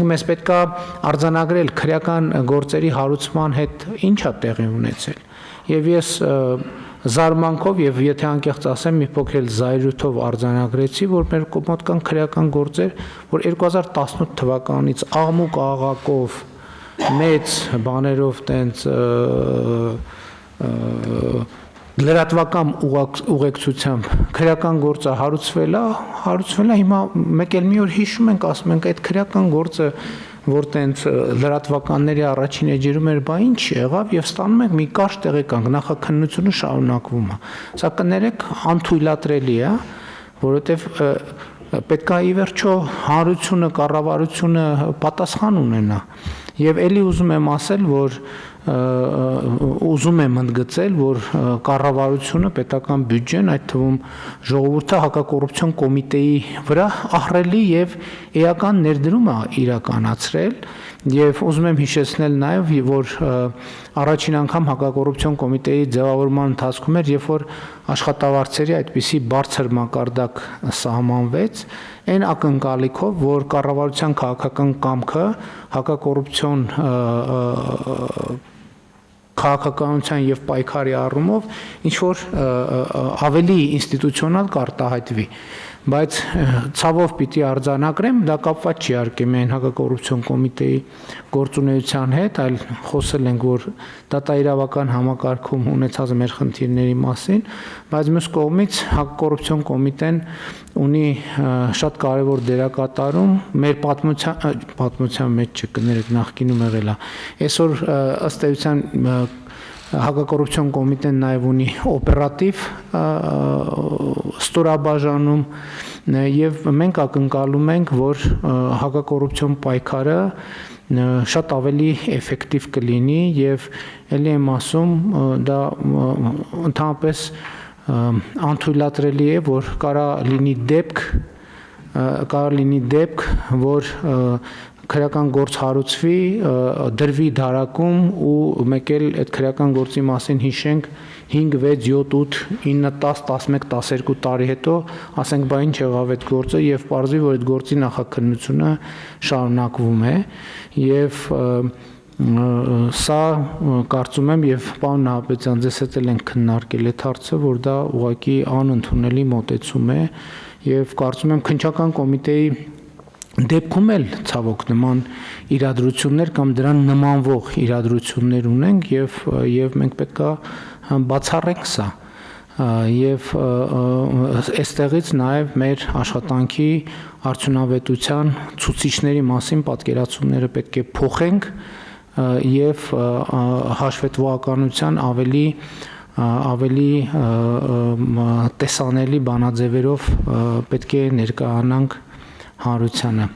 Այսինքն մեզ պետք է արձանագրել քրեական գործերի հարուցման հետ ինչ է տեղի ունեցել։ Եվ ես զարմանքով եւ եթե անկեղծ ասեմ մի փոքր զայրույթով արձանագրեցի, որ մեր մոտ կան քրեական գործեր, որ 2018 թվականից աղմուկ աղաղակով մեծ բաներով տենց լրատվական ուղեկցությամբ քրեական գործը հարուցվել է, հիմա մեկ էլ մի օր հիշում ենք, ասում ենք այդ քրեական գործը, որ տենց լրատվականների առաջին էջերում էր, բա ինչ եղավ եւ ստանում ենք մի կարճ տեղեկանք, նախաքննությունը շարունակվում է։ Սա կներեք անթույլատրելի է, որովհետեւ պետք է ի վերջո հանրությունը, կառավարությունը պատասխան ունենա։ Եվ ելի ուզում եմ ասել, որ ուզում եմ ընդգծել, որ կառավարությունը, պետական բյուջեն, այդ թվում ժողովուրդը հակակոռուպցիոն կոմիտեի վրա ահռելի եւ էական ներդրում է իրականացրել եւ ուզում եմ հիշեցնել նաեւ, որ առաջին անգամ հակակոռուպցիոն կոմիտեի ձևավորման ընթացքում էր, երբ որ աշխատավարձերի այդպիսի բարձր մակարդակ սահմանվեց, այն ակնկալիքով, որ կառավարության քաղաքական կամքը հակակոռուպցիոն քաղաքականության եւ պայքարի առումով ինչ որ ավելի ինստիտուցիոնալ կարտահայտվի, բայց ցավով պիտի արձանագրեմ, դա կապված չի իհարկե միայն հակակոռուպցիոն կոմիտեի գործունեության հետ, այլ խոսել ենք, որ դատաիրավական համակարգում ունեցած մեր խնդիրների մասին, բայց մյուս կողմից հակակոռուպցիոն կոմիտեն ունի շատ կարևոր դերակատարում մեր պատմության մեջ չկներեք նախկինում եղել է։ Այսօր ըստ էության հակակոռուպցիոն կոմիտեն նաև ունի օպերատիվ ստորաբաժանում եւ մենք ակնկալում ենք, որ հակակոռուպցիոն պայքարը շատ ավելի էֆեկտիվ կլինի եւ ելի եմ ասում, դա ընդհանրապես անթույլատրելի է, որ կարա լինի դեպք, որ քրեական գործ հարուցվի, դրվի դարակում ու մեկ էլ այդ քրեական գործի մասին հիշենք 5, 6, 7, 8, 9, 10, 11, 12 տարի հետո, ասենք բա ինչ եղավ այդ գործը եւ պարզվի, որ այդ գործի նախաքննությունը շարունակվում է եւ սա կարծում եմ եւ պարոն Նահապետյան ձեզ հետ էլ ենք քննարկել այդ հարցը, որ դա ուղղակի անընդունելի մոտեցում է եւ կարծում եմ քննչական կոմիտեի դեպքում էլ ցավոք նման իրադրություններ կամ դրան նմանվող իրադրություններ ունենք եւ մենք պետքա բացառենք սա եւ այստեղից նաեւ մեր աշխատանքի արդյունավետության ցուցիչների մասին պատկերացումները պետք է փոխենք եւ հաշվետվողականության ավելի տեսանելի բանաձևերով պետք է ներկայանանք հանրությանը